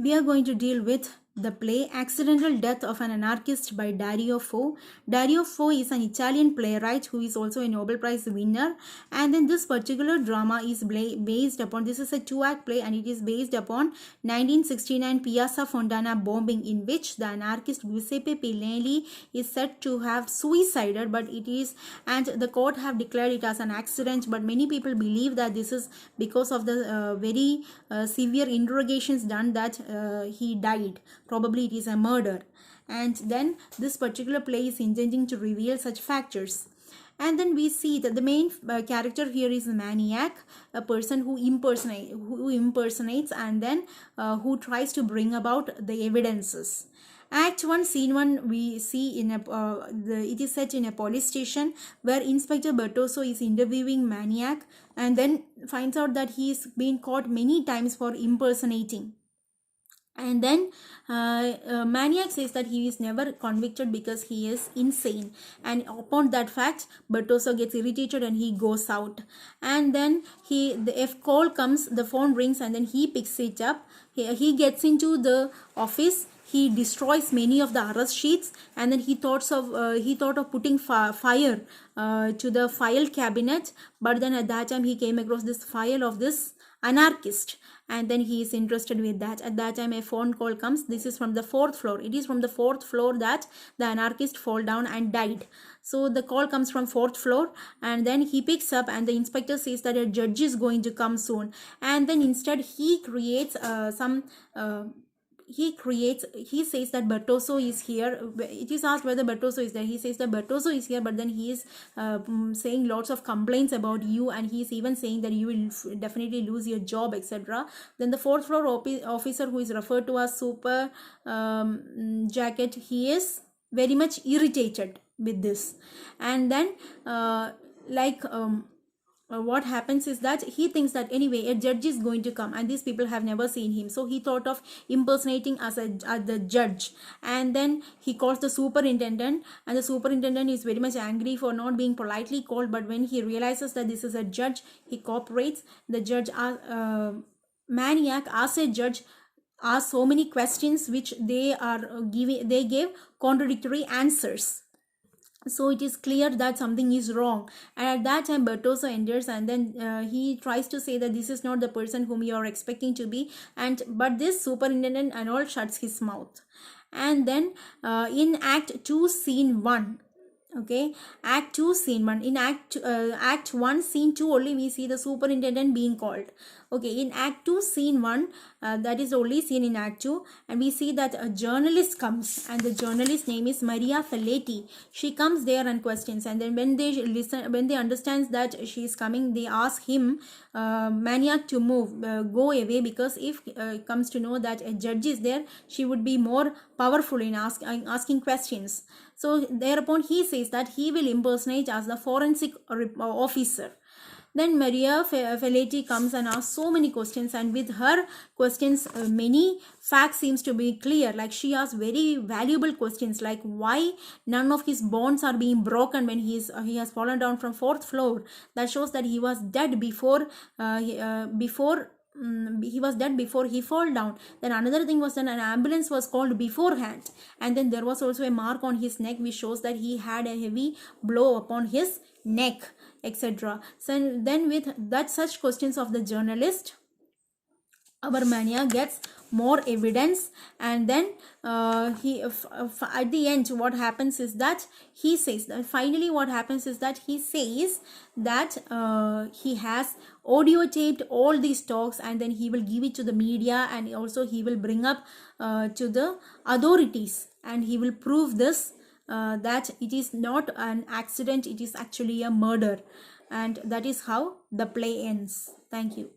We are going to deal with the play Accidental Death of an Anarchist by Dario Fo. Dario Fo is an Italian playwright who is also a Nobel Prize winner, and then this particular drama is based upon, this is a two-act play and it is based upon 1969 Piazza Fontana bombing, in which the anarchist Giuseppe Pinelli is said to have suicided, but it is, and the court have declared it as an accident, but many people believe that this is because of the very severe interrogations done that he died. Probably it is a murder, and then this particular play is intending to reveal such factors. And then we see that the main character here is a maniac, a person who impersonates and then who tries to bring about the evidences. Act 1, Scene 1, we see in it is set in a police station where Inspector Bertoso is interviewing maniac and then finds out that he is being caught many times for impersonating. And then maniac says that he is never convicted because he is insane, and upon that fact Bertoso gets irritated and he goes out. And then if call comes, the phone rings and then he picks it up. He gets into the office, he destroys many of the arrest sheets, and then he thought of putting fire to the file cabinet, but then at that time he came across this file of this anarchist, and then he is interested with that. At that time a phone call comes. This is from the 4th floor. It is from the 4th floor that the anarchist fall down and died. So the call comes from 4th floor, and then he picks up and the inspector says that a judge is going to come soon, and then instead he creates he says that Bertoso is here. It is asked whether Bertoso is there. He says that Bertoso is here, but then he is saying lots of complaints about you, and he is even saying that you will definitely lose your job, etc. Then the 4th floor officer, who is referred to as Super Jacket, he is very much irritated with this. And then what happens is that he thinks that anyway a judge is going to come and these people have never seen him, so he thought of impersonating as the judge. And then he calls the superintendent, and the superintendent is very much angry for not being politely called, but when he realizes that this is a judge, he cooperates. The judge maniac asks a judge so many questions which they gave contradictory answers. So it is clear that something is wrong, and at that time Bertoso enters, and then he tries to say that this is not the person whom you are expecting to be, but this superintendent and all shuts his mouth. And then in Act 2, Scene 1, okay, Act 2, Scene 1, in Act 1, Scene 2 only we see the superintendent being called. Okay, in Act 2, Scene 1, that is the only scene in Act 2, and we see that a journalist comes, and the journalist's name is Maria Feletti. She comes there and questions, and then when they understand that she is coming, they ask him, maniac, to go away, because if comes to know that a judge is there, she would be more powerful in asking questions. So thereupon he says that he will impersonate as the forensic officer. Then Maria Feletti comes and asks so many questions, and with her questions many facts seems to be clear. Like she asks very valuable questions, like why none of his bones are being broken when he has fallen down from 4th floor. That shows that he was dead before he was dead before he fall down. Then another thing was that an ambulance was called beforehand, and then there was also a mark on his neck which shows that he had a heavy blow upon his neck, etc. So then with that such questions of the journalist, our mania gets more evidence, and then at the end what happens is that he says that finally what happens is that he says that he has audio taped all these talks, and then he will give it to the media, and also he will bring up to the authorities, and he will prove this that it is not an accident, it is actually a murder. And that is how the play ends. Thank you.